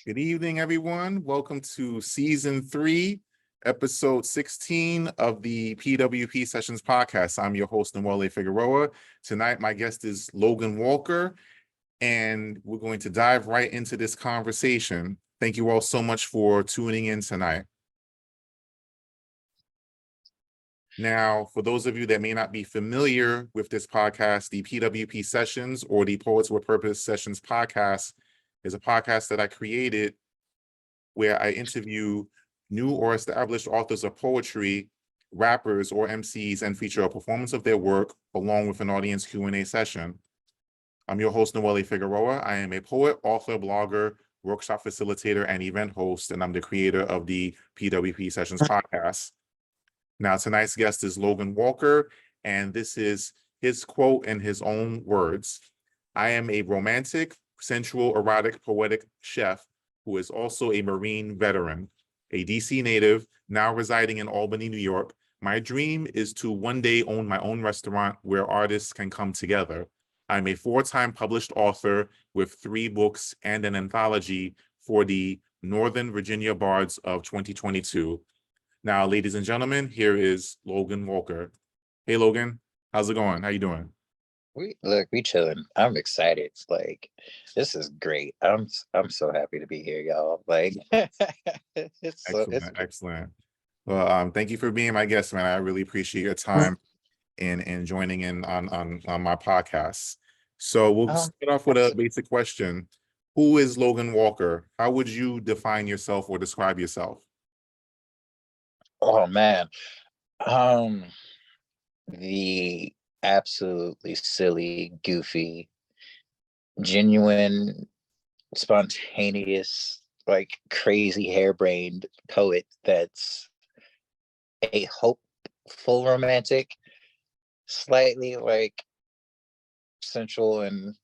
Good evening, everyone. Welcome to season 3, episode 16 of the P.W.P Sessions podcast. I'm your host, Noelle Figueroa. Tonight, my guest is Logan Walker, and we're going to dive right into this conversation. Thank you all so much for tuning in tonight. Now, for those of you that may not be familiar with this podcast, the P.W.P Sessions, or the Poets with Purpose Sessions podcast, is a podcast that I created where I interview new or established authors of poetry, rappers, or MCs, and feature a performance of their work along with an audience Q&A session. I'm your host, Noelle Figueroa. I am a poet, author, blogger, workshop facilitator, and event host, and I'm the creator of the P.W.P Sessions podcast. Now, tonight's guest is Logan Walker, and this is his quote in his own words. I am a romantic, sensual, erotic, poetic chef who is also a Marine veteran, a DC native, now residing in Albany, New York. My dream is to one day own my own restaurant where artists can come together. I'm a 4-time published author with 3 books and an anthology for the Northern Virginia Bards of 2022. Now, ladies and gentlemen, here is Logan Walker. Hey, Logan, how's it going? How you doing? We chilling. I'm excited. Like, this is great. I'm so happy to be here, y'all. Like, Excellent. Well, thank you for being my guest, man. I really appreciate your time and joining in on my podcast. So we'll start off with a basic question. Who is Logan Walker? How would you define yourself or describe yourself? Oh man. The absolutely silly, goofy, genuine, spontaneous, like crazy harebrained poet that's a hopeful romantic, slightly like sensual and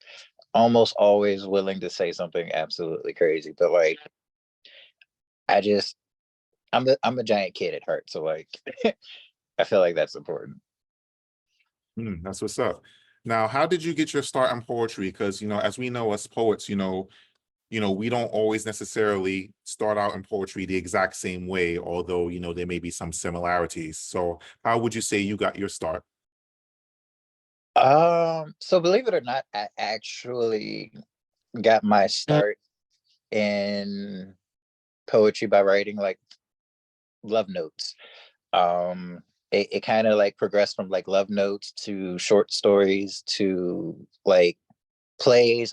almost always willing to say something absolutely crazy. But like I'm a giant kid at heart. So like I feel like that's important. That's what's up. Now, how did you get your start in poetry? Because, as we know, as poets, we don't always necessarily start out in poetry the exact same way, although, there may be some similarities. So how would you say you got your start? So believe it or not, I actually got my start in poetry by writing like love notes. It kind of like progressed from like love notes to short stories to like plays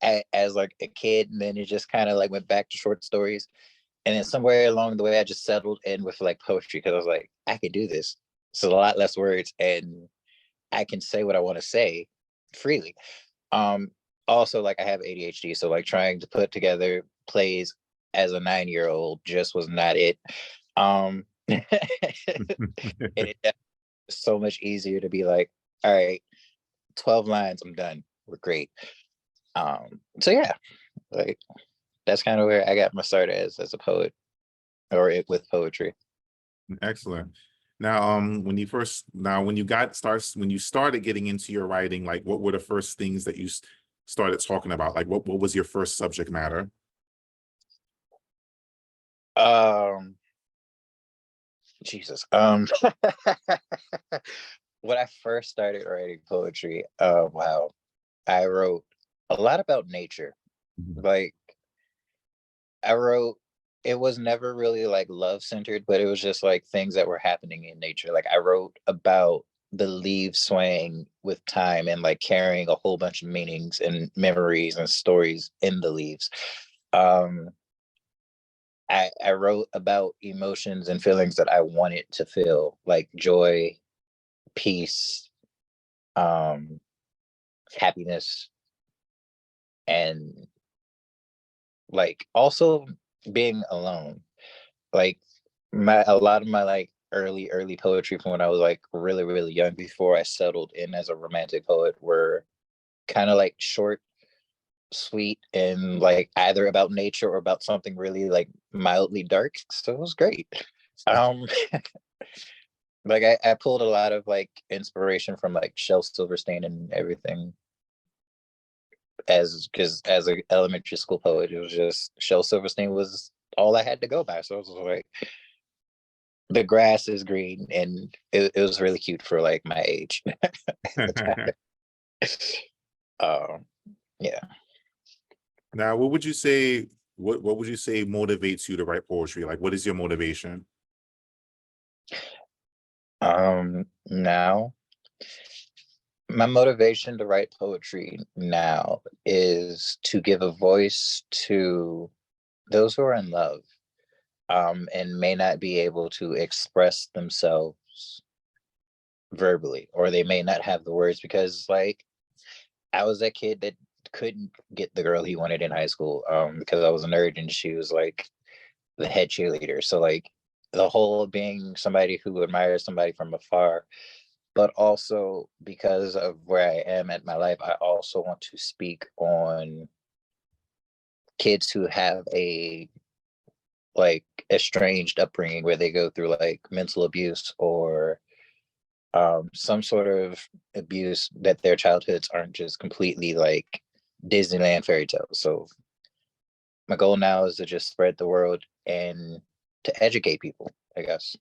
as like a kid, and then it just kind of like went back to short stories, and then somewhere along the way I just settled in with like poetry because I was like, I could do this. So a lot less words and I can say what I want to say freely. Also, like I have ADHD, so like trying to put together plays as a 9-year-old just was not it. And it's so much easier to be like, all right, 12 lines, I'm done. We're great. So yeah, like that's kind of where I got my start as a poet with poetry. Excellent. Now, when you started getting into your writing, like what were the first things that you started talking about? Like what was your first subject matter? Jesus. When I first started writing poetry, wow, I wrote a lot about nature. Like I wrote, it was never really like love centered, but it was just like things that were happening in nature. Like I wrote about the leaves swaying with time and like carrying a whole bunch of meanings and memories and stories in the leaves. Um, I wrote about emotions and feelings that I wanted to feel, like joy, peace, um, happiness, and like also being alone. Like a lot of my like early poetry from when I was like really young before I settled in as a romantic poet were kind of like short, sweet, and like either about nature or about something really like mildly dark. So it was great. Um like I pulled a lot of like inspiration from like Shel Silverstein and everything. because as an elementary school poet, it was just Shel Silverstein was all I had to go by. So it was like the grass is green, and it was really cute for like my age. um, yeah. Now, what would you say? What would you say motivates you to write poetry? Like, what is your motivation? Now my motivation to write poetry now is to give a voice to those who are in love, and may not be able to express themselves verbally, or they may not have the words, because like I was that kid that couldn't get the girl he wanted in high school, because I was a nerd and she was like the head cheerleader. So like the whole being somebody who admires somebody from afar, but also because of where I am at my life, I also want to speak on kids who have a like estranged upbringing where they go through like mental abuse, or some sort of abuse, that their childhoods aren't just completely like Disneyland fairy tales. So my goal now is to just spread the word and to educate people, I guess.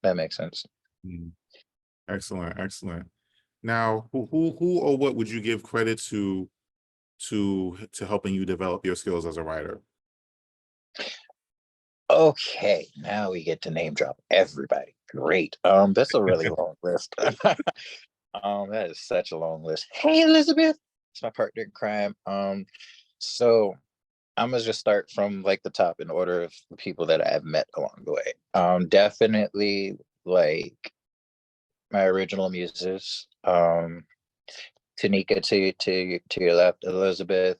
That makes sense. Mm, excellent, excellent. Now, who or what would you give credit to helping you develop your skills as a writer? Okay, now we get to name drop everybody. Great. That's a really long list. That is such a long list. Hey, Elizabeth, it's my partner in crime. So I'm gonna just start from like the top in order of the people that I've met along the way. Definitely like my original muses. Tanika to your left, Elizabeth.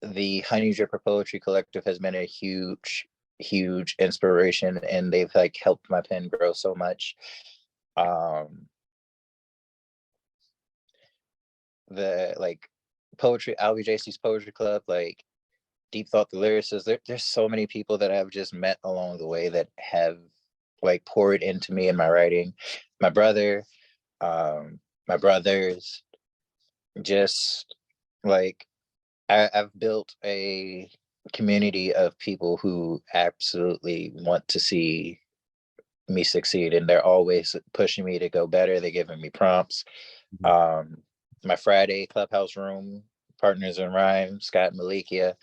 The Honey Dripper Poetry Collective has been a huge inspiration, and they've like helped my pen grow so much. The like poetry, LBJC's Poetry Club, like Deep Thought the lyricist, there's so many people that I've just met along the way that have like poured into me in my writing. My brother, my brothers, just like I've built a community of people who absolutely want to see me succeed, and they're always pushing me to go better. They're giving me prompts. Mhm. Um, my Friday Clubhouse room partners in rhyme, Scott and Malikia,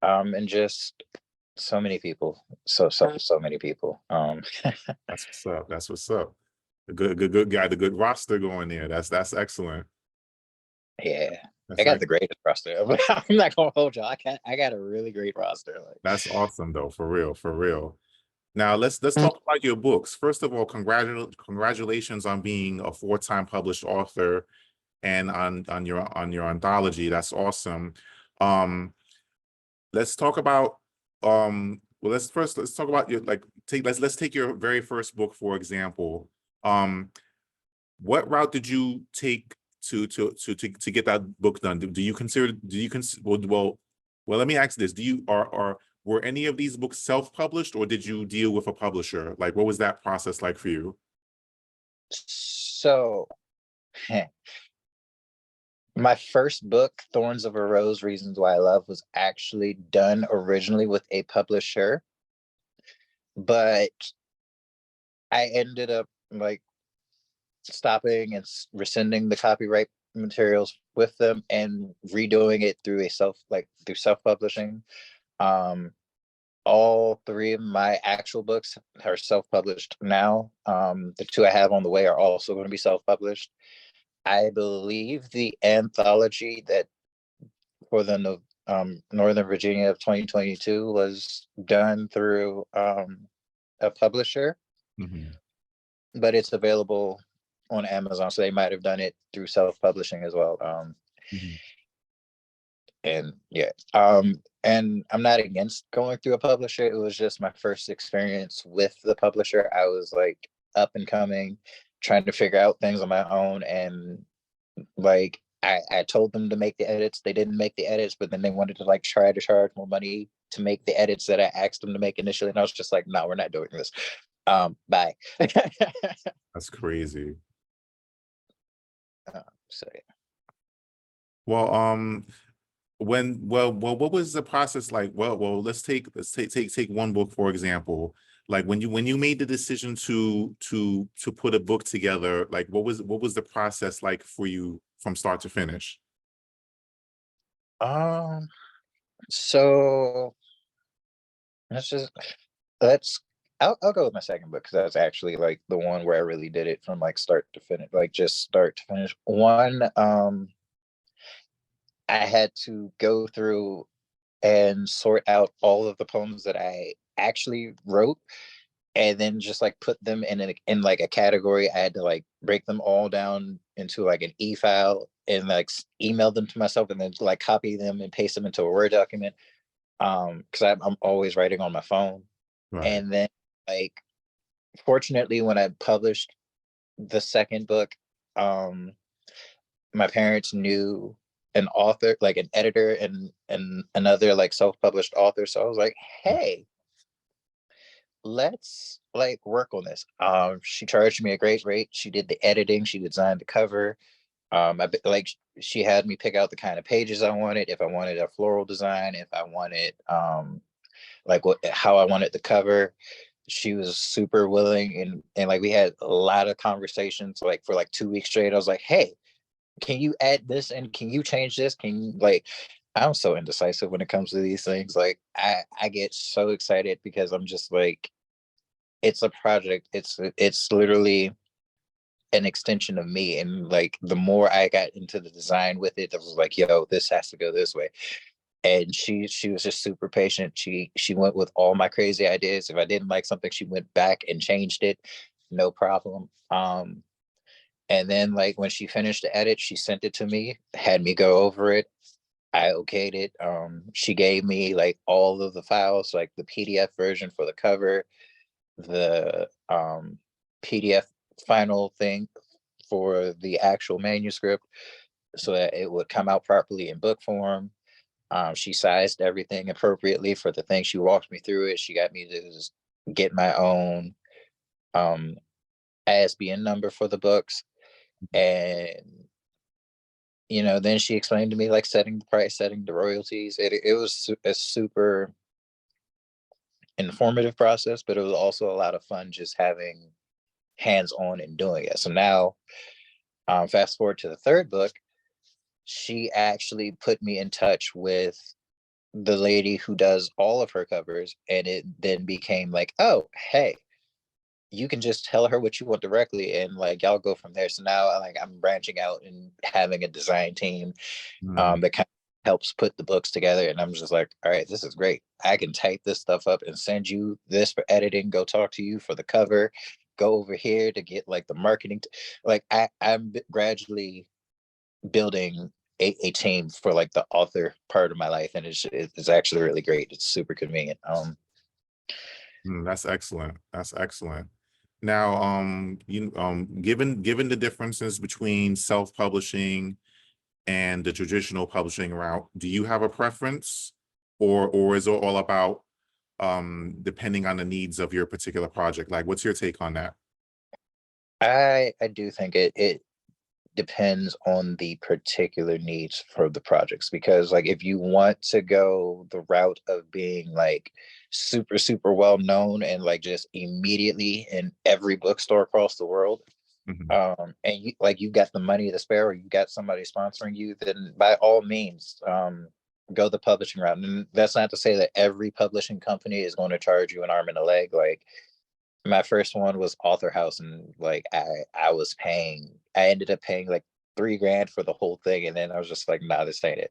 and just so many people, so many people. That's what's up. That's what's up. The good guy, the good roster going there. That's excellent. Yeah, I That's got the excellent. greatest roster. I'm not gonna hold y'all. I got a really great roster. That's awesome though, for real, for real. Now let's Like, talk about your books. First of all, congratulations on being a 4-time published author and on your anthology. That's awesome. Um, let's talk about well, let's talk about your like take let's take your very first book, for example. Um, what route did you take to get that book done? Do you consider well, let me ask this. Do you are were any of these books self-published, or did you deal with a publisher? Like, what was that process like for you? so my first book, Thorns of a Rose, Reasons Why I Love, was actually done originally with a publisher, but I ended up like stopping and rescinding the copyright materials with them and redoing it through through self-publishing. Um, all three of my actual books are self-published now. The two I have on the way are also going to be self-published. I believe the anthology that for the Northern Virginia of 2022 was done through a publisher, Mhm, but it's available on Amazon. So they might have done it through self-publishing as well. mhm, And yeah, and I'm not against going through a publisher. It was just my first experience with the publisher. I was like up and coming, trying to figure out things on my own, and like I told them to make the edits. They didn't make the edits, but then they wanted to like try to charge more money to make the edits that I asked them to make initially. And I was just like, no, we're not doing this. Bye. that's crazy. So yeah. Well, what was the process like? Let's take one book, for example. Like when you made the decision to put a book together, like what was the process like for you from start to finish? Um, so let's just let's I'll go with my second book because that's actually like the one where I really did it from like start to finish, like just start to finish. One, I had to go through and sort out all of the poems that I actually wrote and then just like put them in like a category. I had to like break them all down into like an e-file and like email them to myself and then like copy them and paste them into a Word document. Because I'm always writing on my phone. Right. And then like fortunately when I published the second book, um, my parents knew an author, like an editor and another like self-published author. So I was like, hey, let's like work on this. She charged me a great rate. She did the editing, she designed the cover. Like she had me pick out the kind of pages I wanted, if I wanted a floral design, if I wanted like what how I wanted the cover. She was super willing and like we had a lot of conversations like for like 2 weeks straight. I was like, hey, can you add this and can you change this? Can you like I'm so indecisive when it comes to these things. Like I get so excited because I'm just like it's a project. It's literally an extension of me. And like the more I got into the design with it, I was like, yo, this has to go this way. And she was just super patient. She went with all my crazy ideas. If I didn't like something, she went back and changed it, no problem. And then like when she finished the edit, she sent it to me, had me go over it. I okayed it. She gave me like all of the files, like the PDF version for the cover, the PDF final thing for the actual manuscript so that it would come out properly in book form. She sized everything appropriately for the thing. She walked me through it. She got me to just get my own um, ISBN number for the books. And, then she explained to me like setting the price, setting the royalties. It was a super informative process, but it was also a lot of fun just having hands on and doing it. So now, fast forward to the third book, she actually put me in touch with the lady who does all of her covers. And it then became like, oh, hey, you can just tell her what you want directly and like y'all go from there. So now like I'm branching out and having a design team Mm. that kind of helps put the books together. And I'm just like, all right, this is great. I can type this stuff up and send you this for editing. Go talk to you for the cover. Go over here to get like the marketing. Like I'm gradually building a team for like the author part of my life, and it's actually really great. It's super convenient. That's excellent. That's excellent. Now, given the differences between self-publishing and the traditional publishing route, do you have a preference, or is it all about depending on the needs of your particular project? Like, what's your take on that? I do think it depends on the particular needs for the projects because like if you want to go the route of being like super well known and like just immediately in every bookstore across the world, Mhm. and you like you got the money to spare or you got somebody sponsoring you, then by all means go the publishing route. And that's not to say that every publishing company is going to charge you an arm and a leg. Like my first one was Author House, and like I ended up paying like 3 grand for the whole thing, and then I was just like, nah, this ain't it.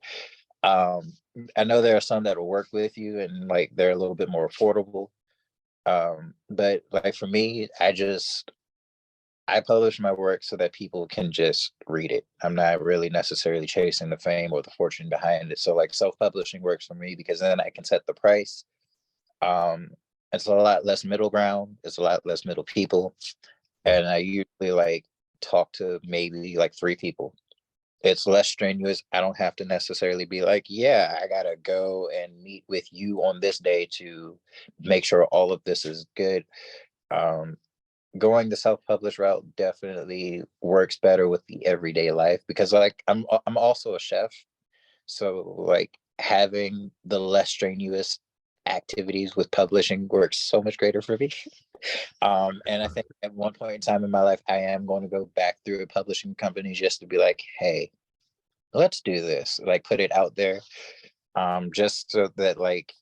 Um, I know there are some that will work with you, and like they're a little bit more affordable. But like for me, I publish my work so that people can just read it. I'm not really necessarily chasing the fame or the fortune behind it. So like self-publishing works for me because then I can set the price. Um, it's a lot less middle ground. It's a lot less middle people. And I usually like talk to maybe like 3 people. It's less strenuous. I don't have to necessarily be like, yeah, I gotta go and meet with you on this day to make sure all of this is good. Um, Going the self-published route definitely works better with the everyday life because like I'm also a chef. So like having the less strenuous activities with publishing works so much greater for me. And I think at one point in time in my life, I am going to go back through a publishing company just to be like, hey, let's do this, like put it out there. Just so that like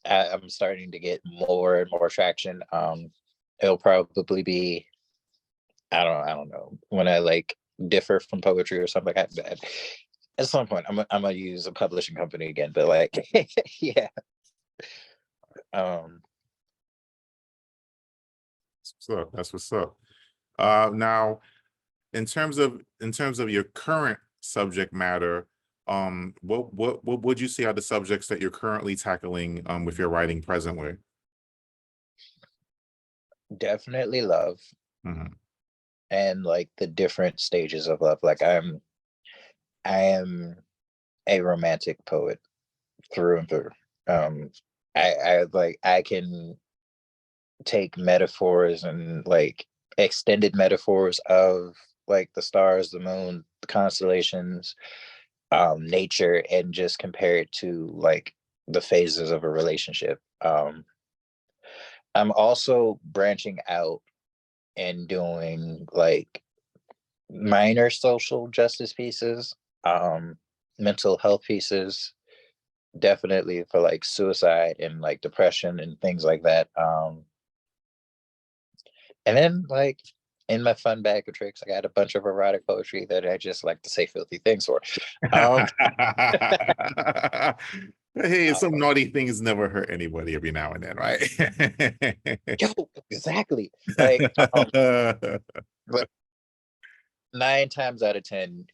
I'm starting to get more and more traction. It'll probably be, I don't know, when I like differ from poetry or something like that. At some point, I'm gonna use a publishing company again, but like, yeah. Um, So that's what's up. Now, in terms of your current subject matter, what would you say are the subjects that you're currently tackling with your writing presently? Definitely love, Mhm. and like the different stages of love. Like I am a romantic poet through and through. Um, I can take metaphors and like extended metaphors of like the stars, the moon, the constellations, nature, and just compare it to like the phases of a relationship. I'm also branching out and doing like minor social justice pieces, mental health pieces, definitely for like suicide and like depression and things like that. And then like in my fun bag of tricks, I got a bunch of erotic poetry that I just like to say filthy things for. Um, Hey, uh, some naughty things never hurt anybody every now and then, right? yo, exactly. Like, but 9 times out of 10,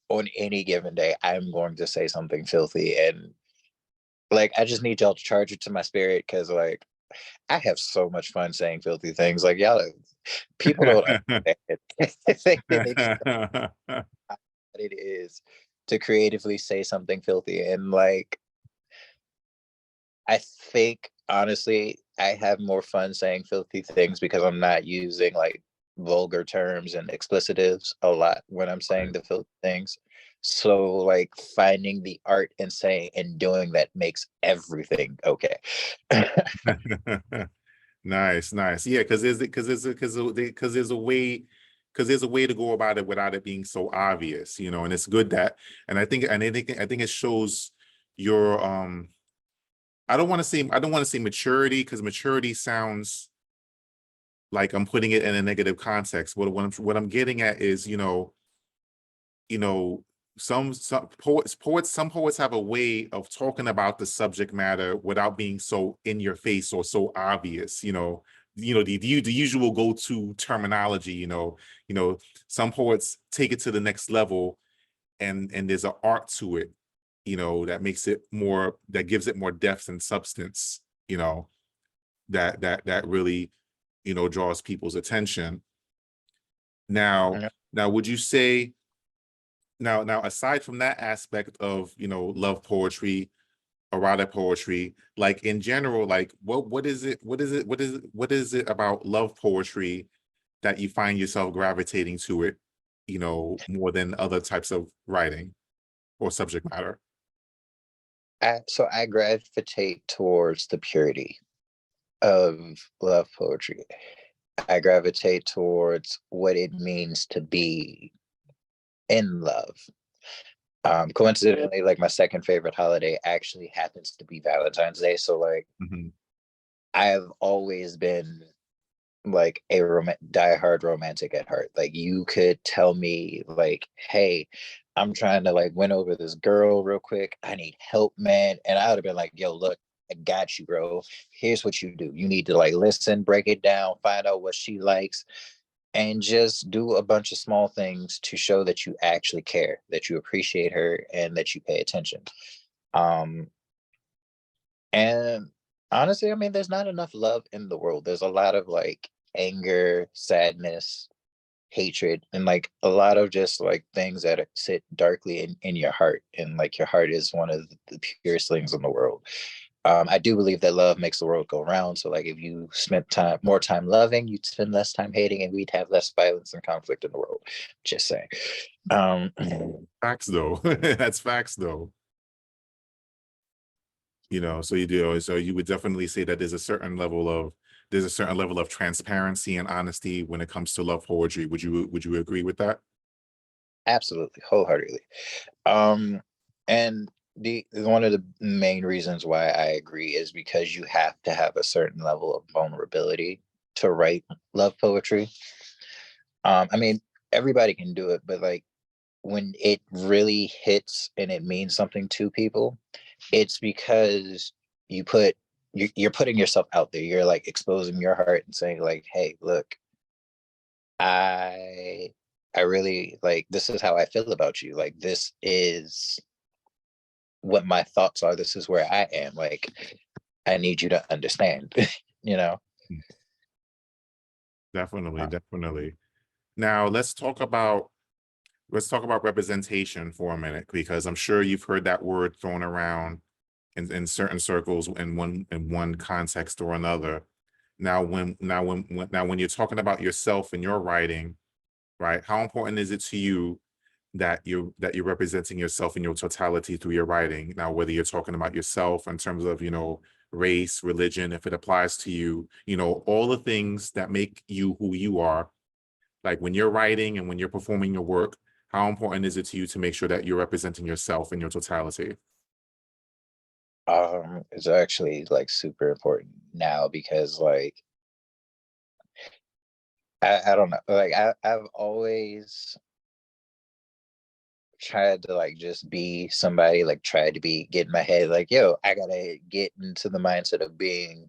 on any given day, I'm going to say something filthy, and like I just need y'all to charge it to my spirit because like I have so much fun saying filthy things. Like y'all, people don't understand they just what it is to creatively say something filthy. And like I think honestly, I have more fun saying filthy things because I'm not using like vulgar terms and explicitives a lot when I'm saying the filthy things. So like finding the art and saying and doing that makes everything okay. Nice, nice. Yeah, because there's a way to go about it without it being so obvious, and it's good that, and I think it shows your I don't want to say maturity, because maturity sounds like I'm putting it in a negative context. What I'm getting at is, you know, some poets have a way of talking about the subject matter without being so in your face or so obvious. The usual go-to terminology. Some poets take it to the next level, and there's an art to it. That gives it more depth and substance. That really draws people's attention. Now, Yeah. would you say, now aside from that aspect of love poetry, erotic poetry, like in general, like what is it about love poetry that you find yourself gravitating to it, more than other types of writing or subject matter? So I gravitate towards the purity of love poetry. I gravitate towards what it means to be in love. Coincidentally, like my second favorite holiday actually happens to be Valentine's Day. So like Mhm. I've always been like a diehard romantic at heart. Like you could tell me like, hey, I'm trying to like win over this girl real quick. I need help, man. And I would have been like, yo, look, I got you, bro. Here's what you do. You need to like listen, break it down, find out what she likes, and just do a bunch of small things to show that you actually care, that you appreciate her, and that you pay attention. Um, and honestly, I mean, there's not enough love in the world. There's a lot of like anger, sadness, hatred, and like a lot of just like things that sit darkly in your heart. And like your heart is one of the purest things in the world. I do believe that love makes the world go round. So like if you spent more time loving, you'd spend less time hating, and we'd have less violence and conflict in the world. Just saying. Um, Facts though. That's facts though. So you do. So you would definitely say that there's a certain level of transparency and honesty when it comes to love poetry. Would you agree with that? Absolutely, wholeheartedly. And the one of the main reasons why I agree is because you have to have a certain level of vulnerability to write love poetry. I mean, everybody can do it, but like when it really hits and it means something to people, it's because you're putting yourself out there. You're like exposing your heart and saying like, "Hey, look, I I really like this is how I feel about you. Like this is what my thoughts are. This is where I am. Like I need you to understand." you know. Definitely, Uh, definitely. Now let's talk about representation for a minute, because I'm sure you've heard that word thrown around in certain circles in one context or another. Now when you're talking about yourself and your writing, right? How important is it to you that you're representing yourself in your totality through your writing? Now, whether you're talking about yourself in terms of, race, religion, if it applies to you, all the things that make you who you are, like when you're writing and when you're performing your work, how important is it to you to make sure that you're representing yourself in your totality? it's actually like super important now because like I don't know. Like I've always tried to like just be somebody, like tried to be get in my head, like, yo, I gotta get into the mindset of being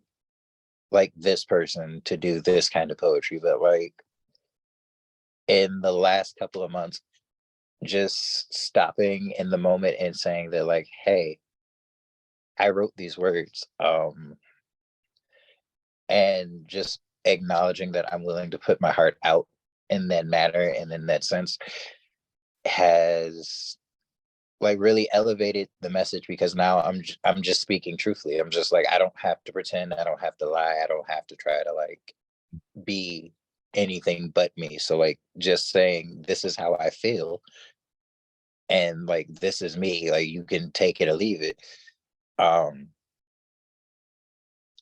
like this person to do this kind of poetry. But like in the last couple of months, just stopping in the moment and saying that, like, hey, I wrote these words, and just acknowledging that I'm willing to put my heart out in that manner and in that sense has like really elevated the message because now I'm just speaking truthfully. I'm just like I don't have to pretend, I don't have to lie, I don't have to try to like be anything but me. So like just saying this is how I feel and like this is me, like you can take it or leave it. Um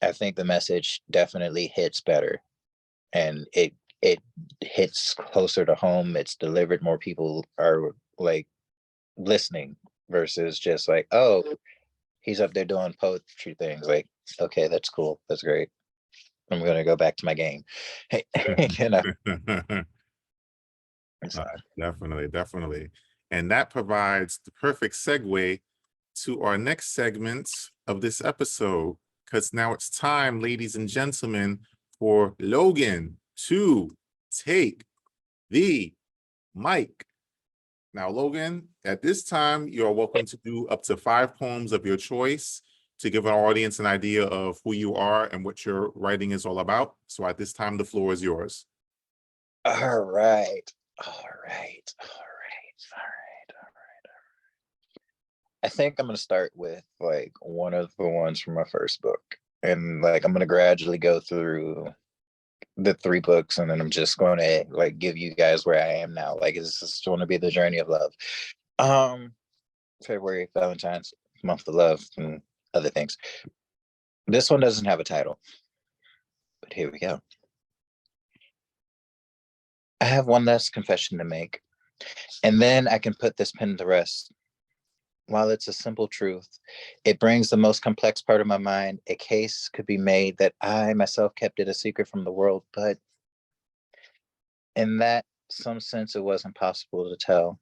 I think the message definitely hits better and it hits closer to home. It's delivered, more people are like listening versus just like, oh, he's up there doing poetry things. Like, okay, that's cool. That's great. I'm gonna go back to my game. Hey, you know. Uh, So, Definitely, definitely. And that provides the perfect segue to our next segment of this episode, because now it's time, ladies and gentlemen, for Logan to take the mic. Now, Logan, at this time, you're welcome to do up to 5 poems of your choice to give our audience an idea of who you are and what your writing is all about. So at this time, the floor is yours. all right, all right, all right, all right, all right. I think I'm gonna start with like one of the ones from my first book, and like I'm gonna gradually go through the 3 books, and then I'm just going to like give you guys where I am now. Like it's just going to be the journey of love. Um, February, Valentine's month of love, and other things. This one doesn't have a title, but here we go. I have one last confession to make, and then I can put this pen to rest. While it's a simple truth, it brings the most complex part of my mind. A case could be made that I myself kept it a secret from the world, but in that some sense, it wasn't possible to tell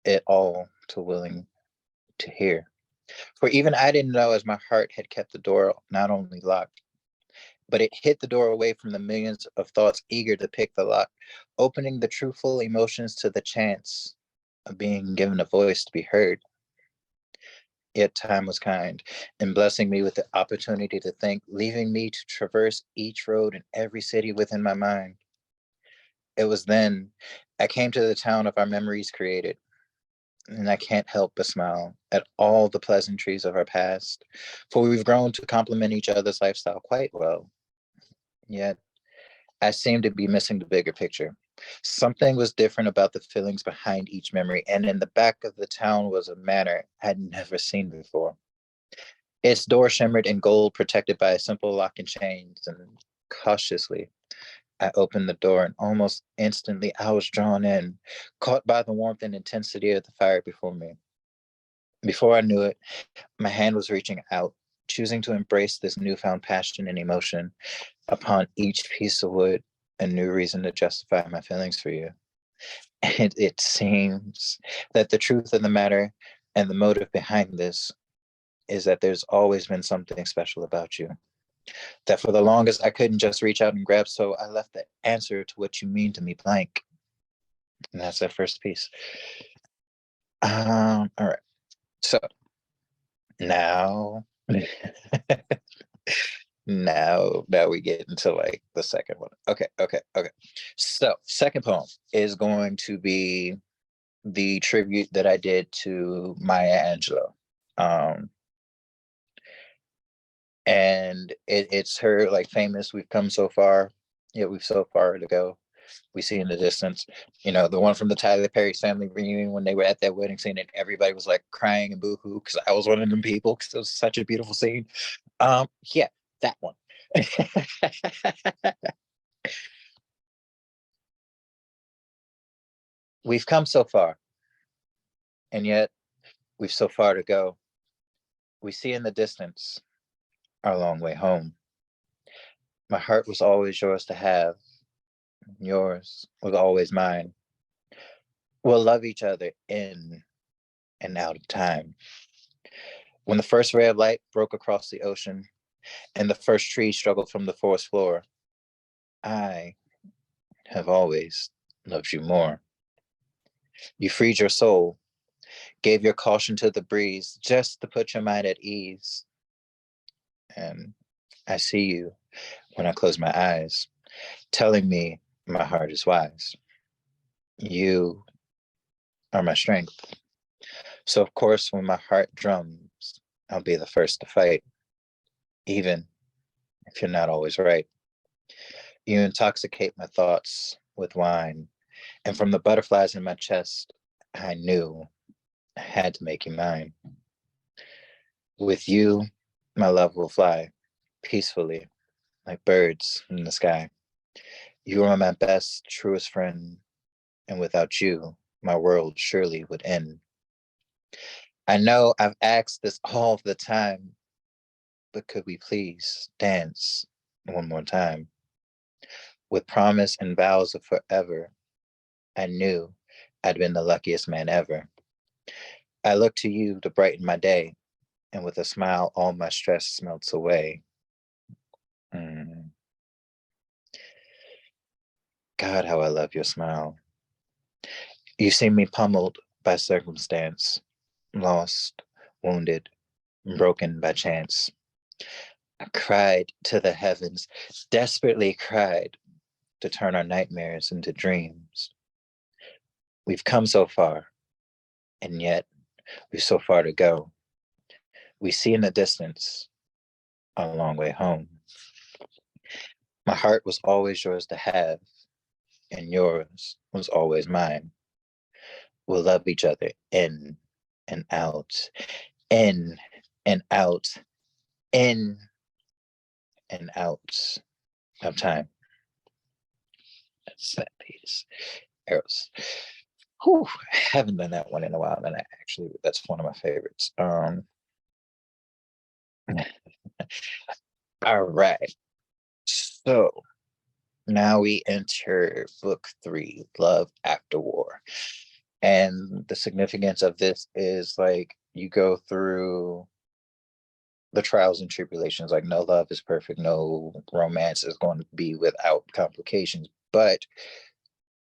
it all to willing to hear. For even I didn't know as my heart had kept the door not only locked, but it hid the door away from the millions of thoughts eager to pick the lock, opening the truthful emotions to the chance of being given a voice to be heard. Yet time was kind in blessing me with the opportunity to think, leaving me to traverse each road in every city within my mind. It was then I came to the town of our memories created, and I can't help but smile at all the pleasantries of our past, for we've grown to complement each other's lifestyle quite well. Yet I seem to be missing the bigger picture. Something was different about the feelings behind each memory, and in the back of the town was a manor I'd never seen before. Its door shimmered in gold, protected by a simple lock and chains, and cautiously I opened the door, and almost instantly I was drawn in, caught by the warmth and intensity of the fire before me. Before I knew it, my hand was reaching out, choosing to embrace this newfound passion and emotion. Upon each piece of wood, a new reason to justify my feelings for you. And it seems that the truth of the matter and the motive behind this is that there's always been something special about you. That for the longest I couldn't just reach out and grab, so I left the answer to what you mean to me blank. And that's that first piece. All right. So now now we get into like the second one. Okay. So second poem is going to be the tribute that I did to Maya Angelou. And it's her like famous "We've come so far, yet we've so far to go. We see in the distance." You know, the one from the Tyler Perry's family reunion when they were at that wedding scene and everybody was like crying and boohoo because I was one of them people because it was such a beautiful scene. Yeah, that one. We've come so far, and yet we've so far to go. We see in the distance our long way home. My heart was always yours to have. Yours was always mine. We'll love each other in and out of time. When the first ray of light broke across the ocean and the first tree struggled from the forest floor, I have always loved you more. You freed your soul, gave your caution to the breeze just to put your mind at ease. And I see you when I close my eyes, telling me my heart is wise. You are my strength. So, of course, when my heart drums, I'll be the first to fight, even if you're not always right. You intoxicate my thoughts with wine, and from the butterflies in my chest, I knew I had to make you mine. With you, my love will fly peacefully, like birds in the sky. You are my best, truest friend, and without you, my world surely would end. I know I've asked this all the time, but could we please dance one more time? With promise and vows of forever, I knew I'd been the luckiest man ever. I look to you to brighten my day, and with a smile, all my stress melts away. Mm. God, how I love your smile. You see me pummeled by circumstance, lost, wounded, broken by chance. I cried to the heavens, desperately cried to turn our nightmares into dreams. We've come so far, and yet we've so far to go. We see in the distance a long way home. My heart was always yours to have, and yours was always mine. We'll love each other in and out, in and out, in and out of time. That's that piece. Arrows. Whew, I haven't done that one in a while, and that's one of my favorites. All right. So now we enter book 3, Love After War. And the significance of this is like you go through the trials and tribulations. Like, no love is perfect, no romance is going to be without complications. But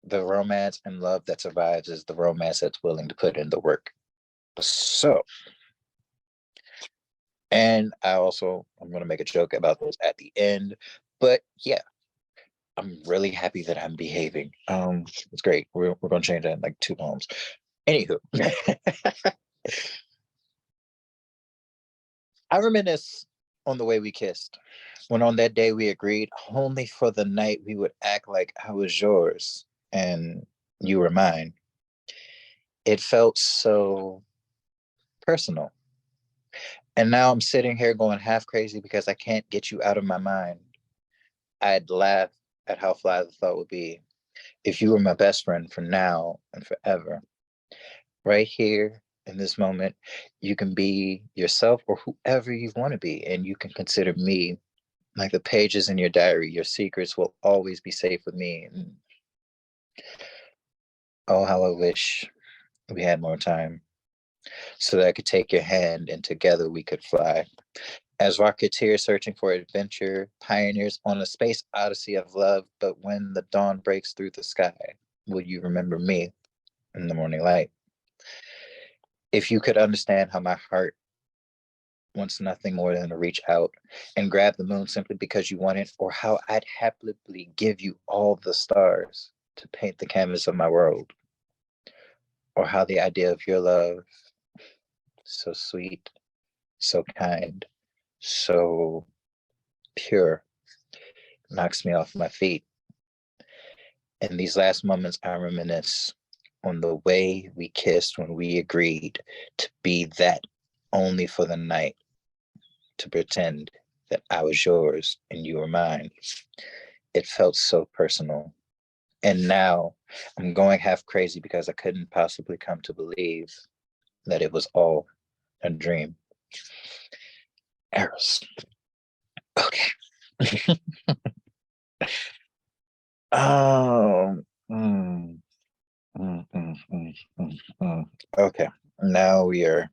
the romance and love that survives is the romance that's willing to put in the work. So, and I'm going to make a joke about this at the end. But yeah, I'm really happy that I'm behaving. It's great. We're going to change that in like 2 poems. Anywho, I reminisce on the way we kissed. When on that day we agreed only for the night we would act like I was yours and you were mine. It felt so personal. And now I'm sitting here going half crazy because I can't get you out of my mind. I'd laugh at how fly the thought would be if you were my best friend for now and forever. Right here in this moment, you can be yourself or whoever you want to be, and you can consider me like the pages in your diary. Your secrets will always be safe with me. And oh, how I wish we had more time so that I could take your hand and together we could fly. As rocketeers searching for adventure, pioneers on a space odyssey of love, but when the dawn breaks through the sky, will you remember me in the morning light? If you could understand how my heart wants nothing more than to reach out and grab the moon simply because you want it, or how I'd happily give you all the stars to paint the canvas of my world, or how the idea of your love, so sweet, so kind, so pure, knocks me off my feet. In these last moments, I reminisce on the way we kissed when we agreed to be that only for the night, to pretend that I was yours and you were mine. It felt so personal. And now I'm going half crazy because I couldn't possibly come to believe that it was all a dream. Eros. Okay. um, mm, Okay. Now I'm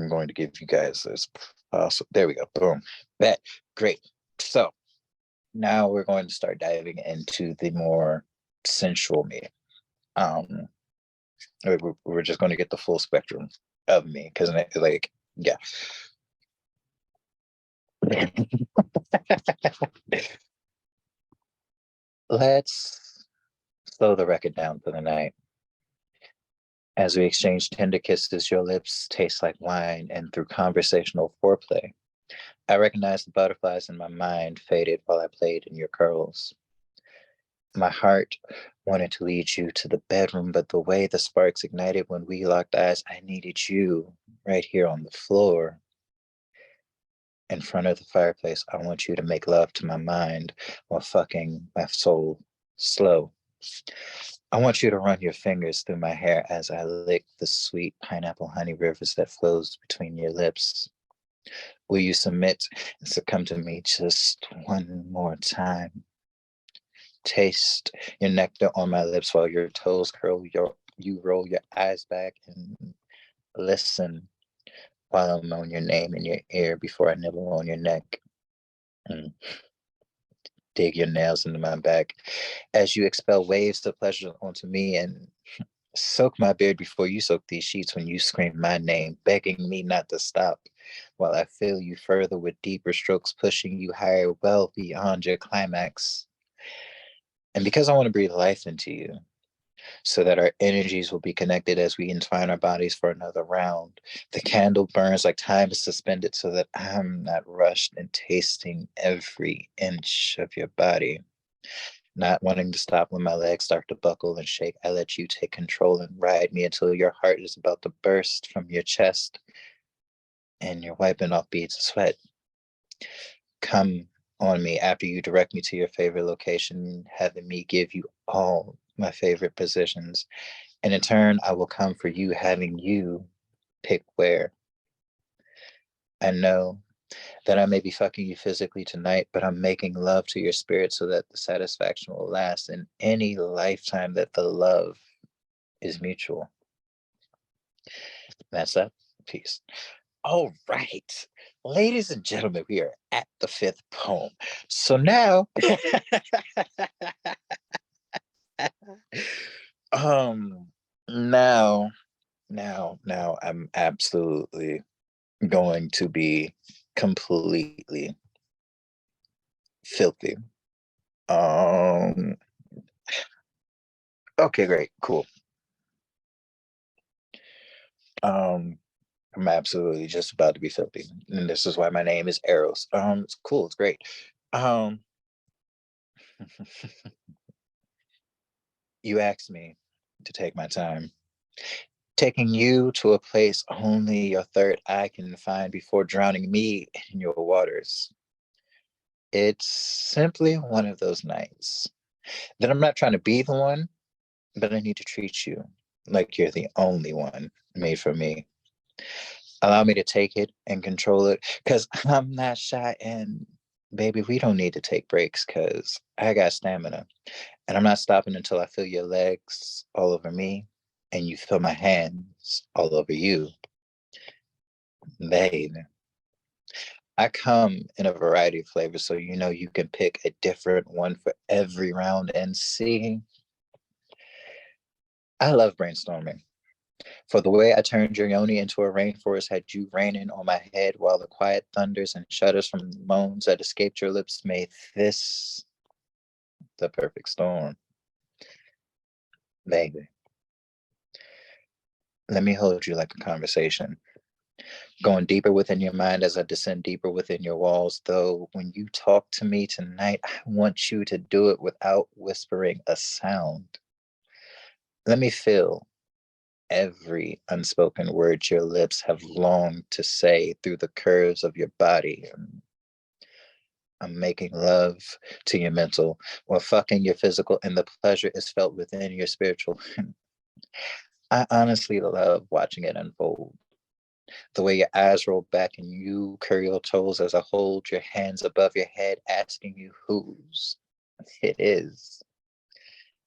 going to give you guys this. There we go. Boom. That great. So now we're going to start diving into the more sensual me. Um, we're just going to get the full spectrum of me because, like, yeah. Let's slow the record down for the night. As we exchange tender kisses, your lips taste like wine, and through conversational foreplay, I recognized the butterflies in my mind faded while I played in your curls. My heart wanted to lead you to the bedroom, but the way the sparks ignited when we locked eyes, I needed you right here on the floor in front of the fireplace. I want you to make love to my mind while fucking my soul slow. I want you to run your fingers through my hair as I lick the sweet pineapple honey rivers that flows between your lips. Will you submit and succumb to me just one more time? Taste your nectar on my lips while your toes curl, you roll your eyes back and listen while I moan your name in your ear before I nibble on your neck and dig your nails into my back as you expel waves of pleasure onto me and soak my beard before you soak these sheets when you scream my name, begging me not to stop while I fill you further with deeper strokes, pushing you higher, well beyond your climax. And because I want to breathe life into you, so that our energies will be connected as we entwine our bodies for another round. The candle burns like time is suspended so that I'm not rushed in tasting every inch of your body. Not wanting to stop when my legs start to buckle and shake, I let you take control and ride me until your heart is about to burst from your chest and you're wiping off beads of sweat. Come on me after you direct me to your favorite location, having me give you all my favorite positions. And in turn, I will come for you, having you pick where. I know that I may be fucking you physically tonight, but I'm making love to your spirit so that the satisfaction will last in any lifetime that the love is mutual. That's that. Peace. All right. Ladies and gentlemen, we are at the fifth poem. So now, um, now, now I'm absolutely going to be completely filthy. Um, okay, great, cool. I'm absolutely just about to be filthy, and this is why my name is Eros. It's cool, it's great. Um, you asked me to take my time taking you to a place only your third eye can find before drowning me in your waters. It's simply one of those nights that I'm not trying to be the one, but I need to treat you like you're the only one made for me. Allow me to take it and control it because I'm not shy. And baby, we don't need to take breaks because I got stamina. And I'm not stopping until I feel your legs all over me and you feel my hands all over you. Babe, I come in a variety of flavors so you know you can pick a different one for every round. And see, I love brainstorming. For the way I turned your yoni into a rainforest had you raining on my head while the quiet thunders and shudders from moans that escaped your lips made this the perfect storm. Baby, let me hold you like a conversation, going deeper within your mind as I descend deeper within your walls. Though when you talk to me tonight, I want you to do it without whispering a sound. Let me feel every unspoken word your lips have longed to say through the curves of your body. I'm making love to your mental while fucking your physical, and the pleasure is felt within your spiritual. I honestly love watching it unfold. The way your eyes roll back and you curl your toes as I hold your hands above your head, asking you whose it is.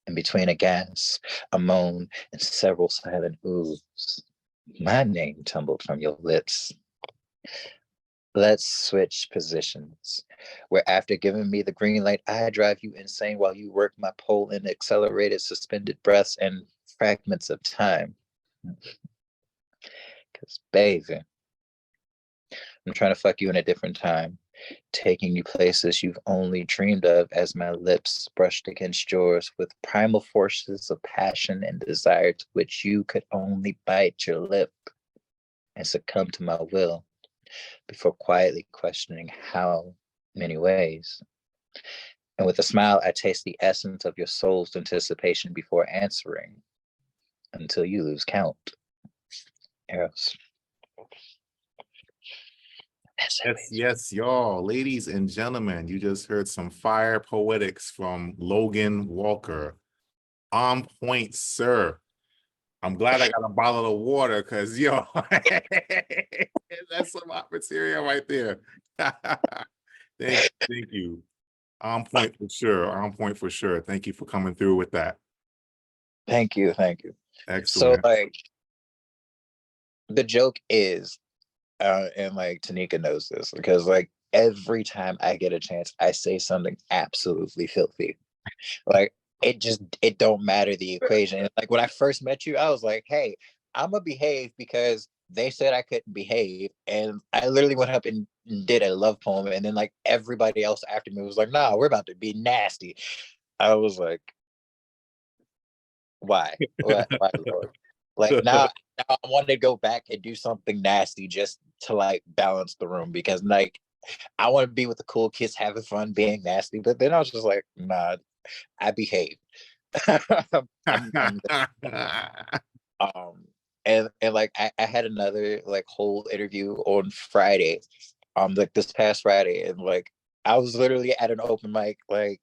In between a gasp, a moan, and several silent oohs, my name tumbled from your lips. Let's switch positions. Where after giving me the green light, I drive you insane while you work my pole in accelerated suspended breaths and fragments of time. Because, baby, I'm trying to fuck you in a different time, taking you places you've only dreamed of as my lips brushed against yours with primal forces of passion and desire to which you could only bite your lip and succumb to my will before quietly questioning how many ways. And with a smile, I taste the essence of your soul's anticipation before answering until you lose count. Eros. Yes, yes, y'all. Ladies and gentlemen, you just heard some fire poetics from Logan Walker. On point, sir. I'm glad I got a bottle of water because, yo, that's some hot material right there. Thank you. On point for sure. On point for sure. Thank you for coming through with that. Thank you. Thank you. So, Excellent. like, the joke is, and like Tanika knows this because, like, every time I get a chance, I say something absolutely filthy. Like, it don't matter the equation. And, like, when I first met you, I was like, hey, I'm gonna behave because they said I couldn't behave, and I literally went up and did a love poem, and then like everybody else after me was like, nah, we're about to be nasty. I was like, why? Why, Lord? Like, now I want to go back and do something nasty just to like balance the room because like I want to be with the cool kids having fun being nasty. But then I was just like, nah, I behaved. I'm um and like I had another like whole interview on Friday, like this past Friday, and like I was literally at an open mic, like,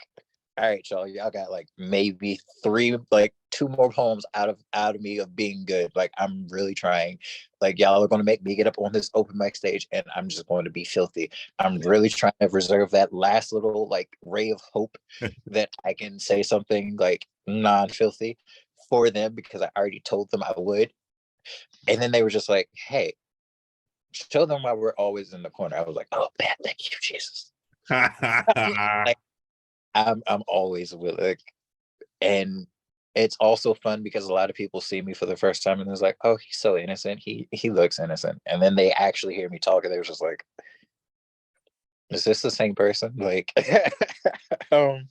all right, y'all got like maybe three, like two more poems out of me of being good. Like I'm really trying. Like y'all are gonna make me get up on this open mic stage and I'm just going to be filthy. I'm really trying to reserve that last little like ray of hope that I can say something like non-filthy for them because I already told them I would. And then they were just like, hey, show them why we're always in the corner. I was like, oh man, thank you, Jesus. Like I'm always willing. And it's also fun because a lot of people see me for the first time and it's like, oh, he's so innocent. He looks innocent. And then they actually hear me talk and they're just like, is this the same person? Like um,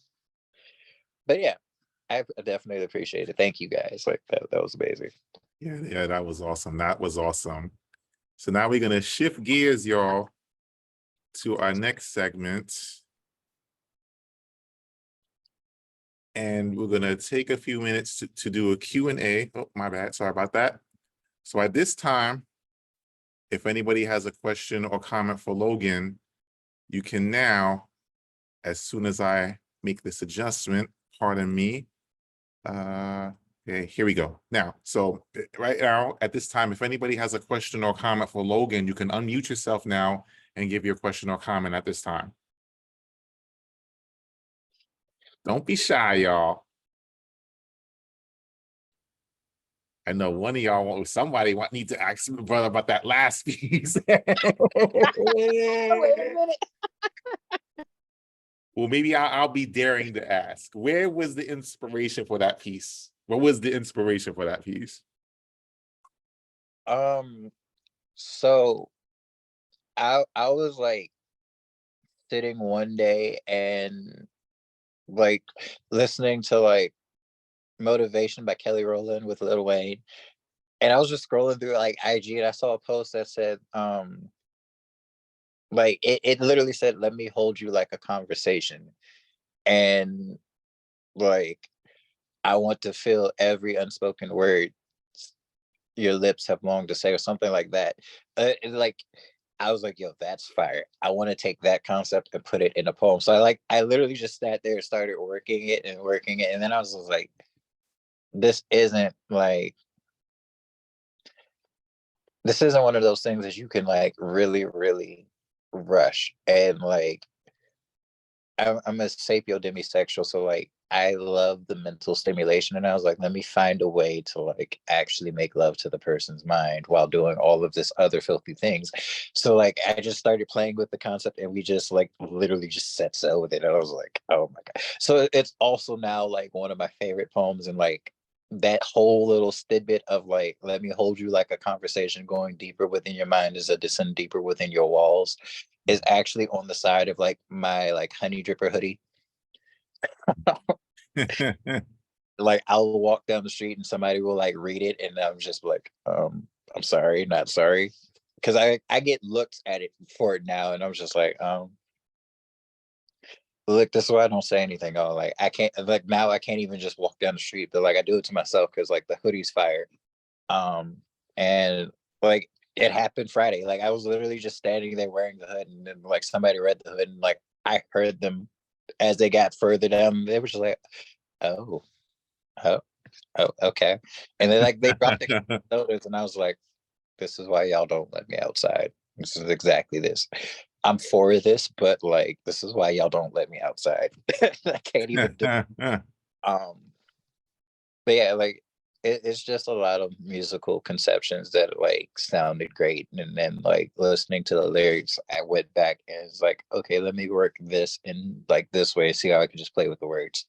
but yeah, I definitely appreciate it. Thank you guys. Like that was amazing. Yeah, that was awesome. That was awesome. So now we're gonna shift gears, y'all, to our next segment. And we're gonna take a few minutes to do a Q&A. Oh, my bad. Sorry about that. So at this time, if anybody has a question or comment for Logan, you can now, as soon as I make this adjustment, pardon me. Okay, here we go. Now, so right now, at this time, if anybody has a question or comment for Logan, you can unmute yourself now and give your question or comment at this time. Don't be shy, y'all. I know one of y'all, somebody need to ask the brother about that last piece. Wait a minute. Well, maybe I'll be daring to ask. Where was the inspiration for that piece? What was the inspiration for that piece? So I was like sitting one day and like listening to like Motivation by Kelly Rowland with Lil Wayne. And I was just scrolling through like IG and I saw a post that said, like it literally said, let me hold you like a conversation. And like I want to feel every unspoken word your lips have longed to say, or something like that. Like I was like, yo, that's fire. I want to take that concept and put it in a poem. So I literally just sat there, started working it, and then I was just like, this isn't like this isn't one of those things that you can like really, really rush. And like I'm a sapio demisexual, so like I love the mental stimulation, and I was like, let me find a way to like actually make love to the person's mind while doing all of this other filthy things. So like I just started playing with the concept, and we just like literally just set sail with it. And I was like, oh my god! So it's also now like one of my favorite poems, and like that whole little tidbit of like, let me hold you like a conversation, going deeper within your mind is a descend deeper within your walls, is actually on the side of like my like honey dripper hoodie. Like I'll walk down the street and somebody will like read it and I'm just like, I'm sorry, not sorry. Cause I get looks at it for it now and I'm just like, look, this is why I don't say anything. Oh, like I can't like now I can't even just walk down the street, but like I do it to myself because like the hoodie's fire. And like it happened Friday. Like I was literally just standing there wearing the hood, and then like somebody read the hood, and like I heard them as they got further down. They were just like, "Oh, oh, oh, okay," and then like they dropped the notice, and I was like, "This is why y'all don't let me outside. This is exactly this. I'm for this, but like this is why y'all don't let me outside. I can't even do." Um, but yeah, like it's just a lot of musical conceptions that like sounded great, and then like listening to the lyrics, I went back and it's like, okay, let me work this in like this way, see how I can just play with the words.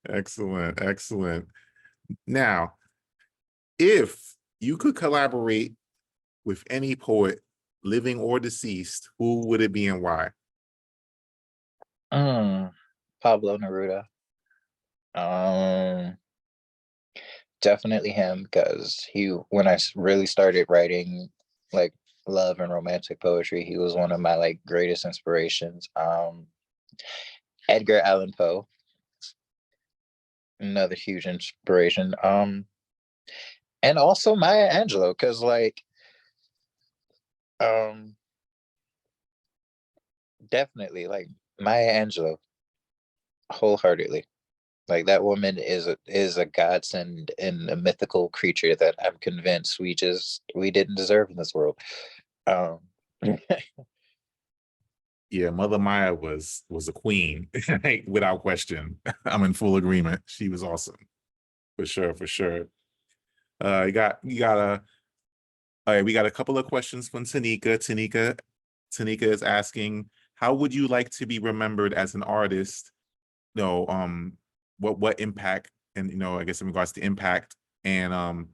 Excellent, excellent. Now, if you could collaborate with any poet, living or deceased, who would it be and why? Pablo Neruda. Um, Definitely him because he when I really started writing like love and romantic poetry, he was one of my like greatest inspirations. Edgar Allan Poe, another huge inspiration. And also Maya Angelou, because like um definitely like Maya Angelou, wholeheartedly. Like that woman is a godsend and a mythical creature that I'm convinced we didn't deserve in this world. Um Yeah, Mother Maya was a queen, without question. I'm in full agreement. She was awesome, for sure, for sure. You got a all right. We got a couple of questions from Tanika. Tanika is asking, how would you like to be remembered as an artist? No, what impact, and I guess in regards to impact, and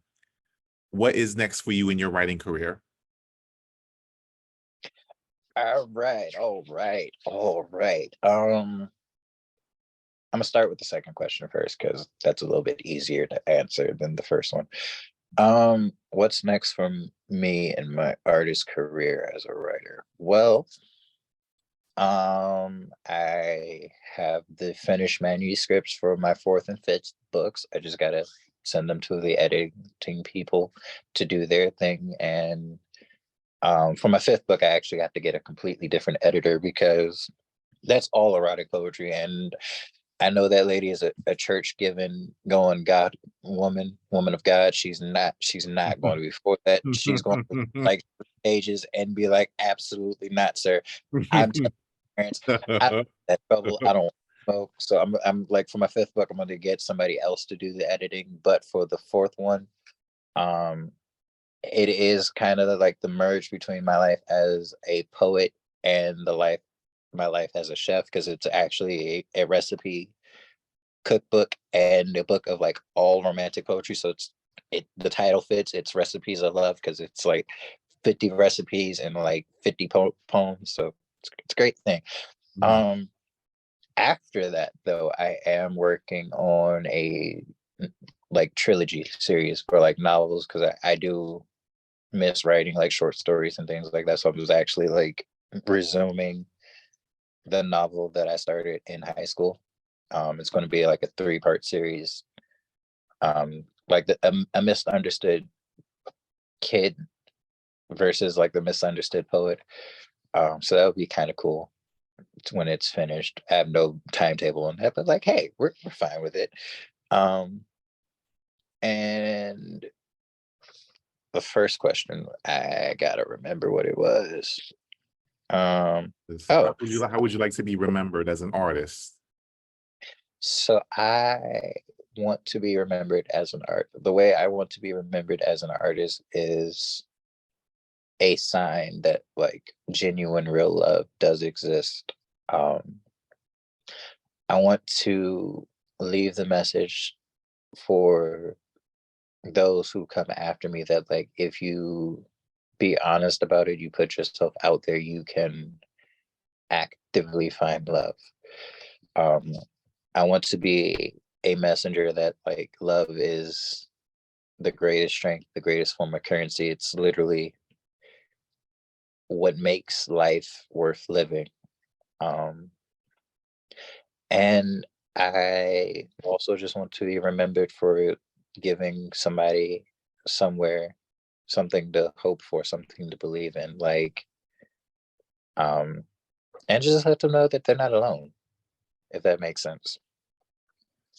what is next for you in your writing career? all right. I'm gonna start with the second question first because that's a little bit easier to answer than the first one. What's next for me in my artist career as a writer? Well, I have the finished manuscripts for my fourth and fifth books. I just gotta send them to the editing people to do their thing. And for my fifth book, I actually got to get a completely different editor because that's all erotic poetry. And I know that lady is a church given, going God woman of God. She's not going to be for that. She's going to like pages and be like, absolutely not, sir. I'm telling parents, I don't want that trouble. I don't smoke. So I'm like, for my fifth book, I'm going to get somebody else to do the editing. But for the fourth one, um, it is kind of like the merge between my life as a poet and my life as a chef, because it's actually a recipe cookbook and a book of like all romantic poetry. So the title fits. It's Recipes of Love, because it's like 50 recipes and like 50 poems. So it's a great thing. Wow. After that though, I am working on a like trilogy series for like novels, because I do miss writing like short stories and things like that. So I was actually like resuming the novel that I started in high school. It's going to be like a 3-part series, like a misunderstood kid versus like the misunderstood poet. So that would be kind of cool when it's finished. I have no timetable on that, but like, hey, we're fine with it. And the first question, I gotta remember what it was. Oh, How would you like to be remembered as an artist? so I want to be remembered as an art. The way I want to be remembered as an artist is a sign that like genuine real love does exist. Um, I want to leave the message for those who come after me that like, if you be honest about it, you put yourself out there, you can actively find love. Um, I want to be a messenger that like love is the greatest strength, the greatest form of currency. It's literally what makes life worth living. Um, and I also just want to be remembered for giving somebody somewhere something to hope for, something to believe in, like, um, and just let them know that they're not alone, if that makes sense.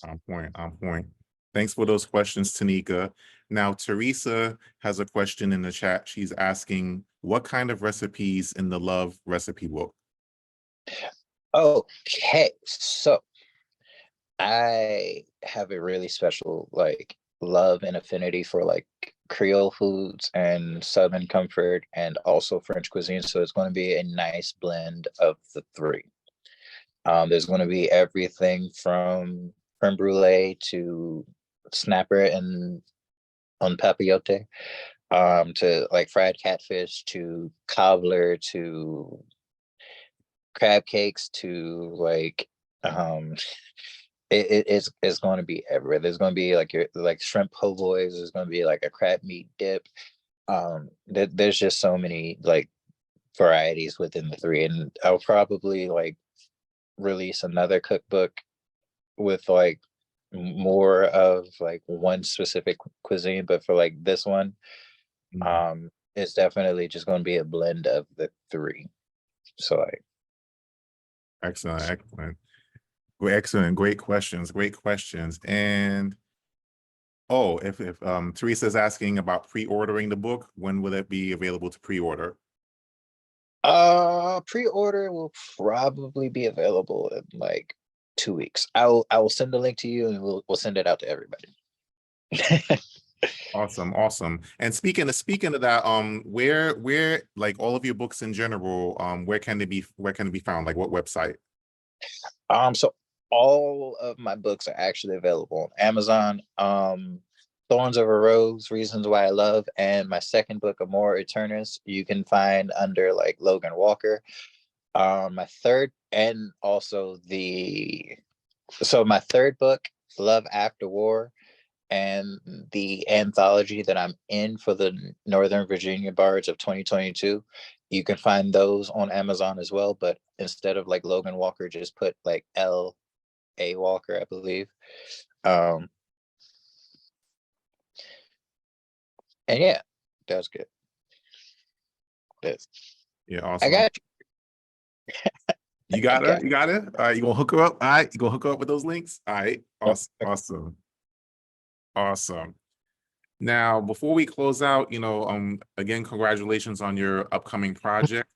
On point, on point. Thanks for those questions, Tanika. Now, Teresa has a question in the chat. She's asking, what kind of recipes in the love recipe book? Okay, so I have a really special like love and affinity for like Creole foods and Southern comfort and also French cuisine. So it's going to be a nice blend of the three. There's going to be everything from creme brulee to snapper and on papillote, to like fried catfish to cobbler to crab cakes to like um it's going to be everywhere. There's going to be like your like shrimp po' boys. There's going to be like a crab meat dip. There's just so many like varieties within the three, and I'll probably like release another cookbook with like more of like one specific cuisine. But for like this one, Mhm. it's definitely just going to be a blend of the three. So like, Excellent, excellent. Excellent, great questions, great questions. And oh, if Teresa's asking about pre-ordering the book, when will it be available to pre-order? pre-order will probably be available in like 2 weeks. I will send the link to you, and we'll send it out to everybody. Awesome, awesome. And speaking of that, where like all of your books in general, where can it be found? Like what website? So all of my books are actually available on Amazon. Thorns of a Rose, Reasons Why I Love, and my second book, Amor Eternus, you can find under like Logan Walker. My third, and also my third book, Love After War, and the anthology that I'm in for the Northern Virginia Bards of 2022. You can find those on Amazon as well, but instead of like Logan Walker, just put like L.A. Walker, I believe. Um, And yeah, that's good. That's, Yeah, I awesome. got You you. I got got it. You got it. All right, you gonna hook her up. All right, you gonna hook her up with those links. All right, you. awesome, awesome, awesome. Now, before we close out, again, congratulations on your upcoming project.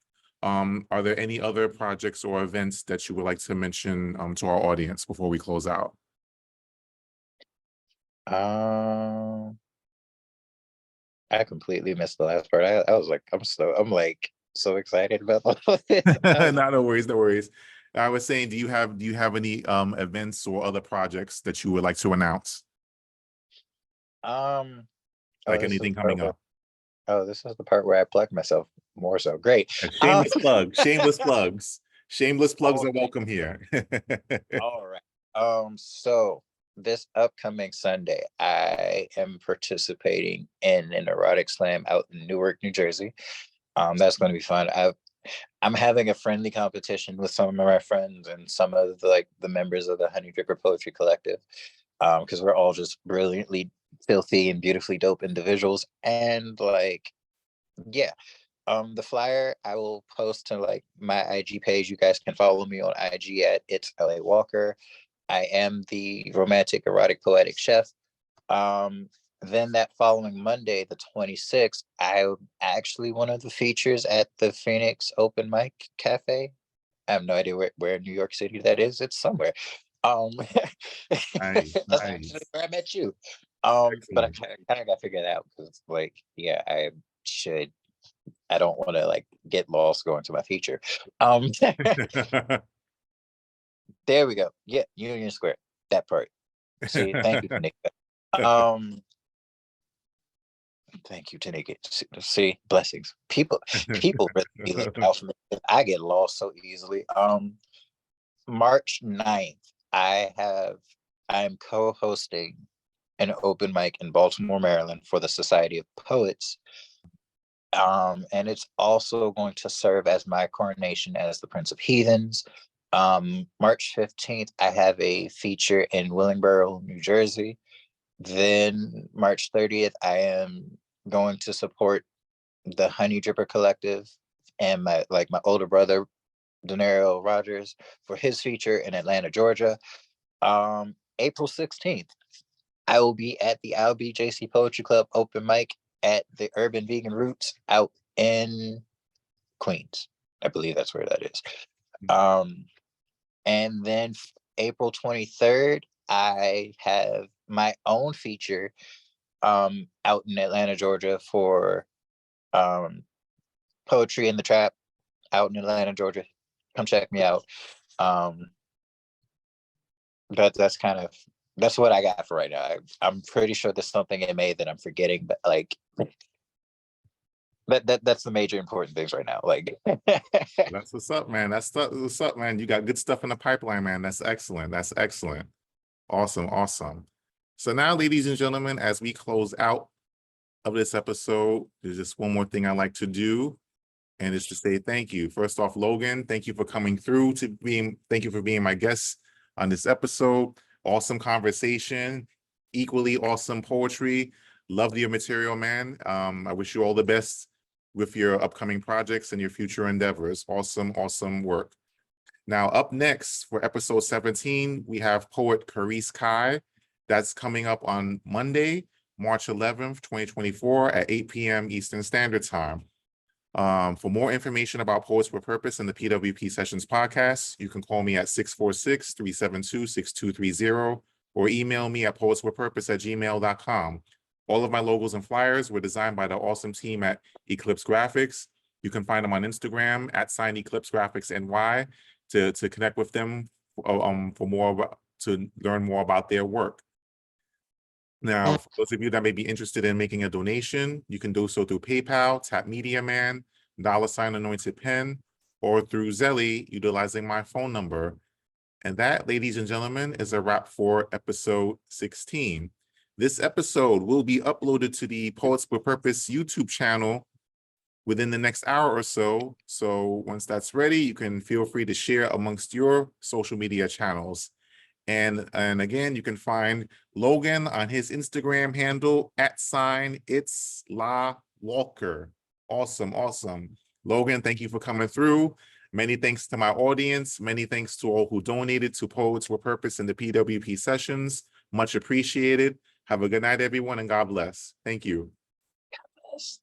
Are there any other projects or events that you would like to mention to our audience before we close out? I completely missed the last part. I was like, I'm like so excited about all of this. No worries, no worries. I was saying, do you have any events or other projects that you would like to announce? Um, oh, Like this is anything the part coming where up? this is the part where I plug myself more so. Great. A Um, shameless plug, shameless plugs. Shameless plugs all are right, welcome here. all right. So this upcoming Sunday, I am participating in an erotic slam out in Newark, New Jersey. That's going to be fun. I'm having a friendly competition with some of my friends and some of the members of the Honey Dripper Poetry Collective, because we're all just brilliantly filthy and beautifully dope individuals. And yeah, the flyer I will post to my IG page. You guys can follow me on IG at It's LA Walker. I am the romantic erotic poetic chef. Um, then that following Monday, the 26th, I'm actually one of the features at the Phoenix Open Mic Cafe. I have no idea where in New York City that is. It's somewhere. Um, Nice, that's actually nice. where I met you. But I Excellent. kind of got to figure that out because, yeah, should. I don't want to get lost going to my feature. Um, there we go. Yeah, Union Square. That part. See, thank you, Tanika. Um, thank you, Tanika. See, blessings. People really be looking out for me. I get lost so easily. March 9th, I'm co-hosting an open mic in Baltimore, Maryland for the Society of Poets. And it's also going to serve as my coronation as the Prince of Heathens. March 15th, I have a feature in Willingboro, New Jersey. Then March 30th, I am going to support the Honey Dripper Collective and my older brother, Denario Rogers, for his feature in Atlanta, Georgia. April 16th, I will be at the LBJC Poetry Club open mic at the Urban Vegan Roots out in Queens. I believe that's where that is. And then April 23rd, I have my own feature out in Atlanta, Georgia for Poetry in the Trap out in Atlanta, Georgia. Come check me out. Um, that's what I got for right now. I'm pretty sure there's something in May that I'm forgetting, but that's the major important things right now. That's what's up, man. What's up, man. You got good stuff in the pipeline, man. That's excellent. That's excellent. Awesome, awesome. So now, ladies and gentlemen, as we close out of this episode, there's just one more thing I like to do, and it's to say thank you. First off, Logan, thank you for coming through thank you for being my guest on this episode. Awesome conversation, equally awesome poetry. Love your material, man. I wish you all the best with your upcoming projects and your future endeavors. Awesome, awesome work. Now, up next for episode 17, we have poet Carice Kai. That's coming up on Monday, March 11th, 2024 at 8 p.m. Eastern Standard Time. For more information about Poets with Purpose and the P.W.P Sessions podcast, you can call me at 646-372-6230 or email me at poetswithpurpose@gmail.com. All of my logos and flyers were designed by the awesome team at Eclipse Graphics. You can find them on Instagram at @SignEclipseGraphicsNY to connect with them to learn more about their work. Now, for those of you that may be interested in making a donation, you can do so through PayPal, Tap Media Man, $Anointed Pen, or through Zelly, utilizing my phone number. And that, ladies and gentlemen, is a wrap for episode 16. This episode will be uploaded to the Poets with Purpose YouTube channel within the next hour or so. So once that's ready, you can feel free to share amongst your social media channels. And again, you can find Logan on his Instagram handle @It's La Walker. Awesome, awesome. Logan, thank you for coming through. Many thanks to my audience. Many thanks to all who donated to Poets with Purpose in the P.W.P sessions. Much appreciated. Have a good night, everyone, and God bless. Thank you. Yes.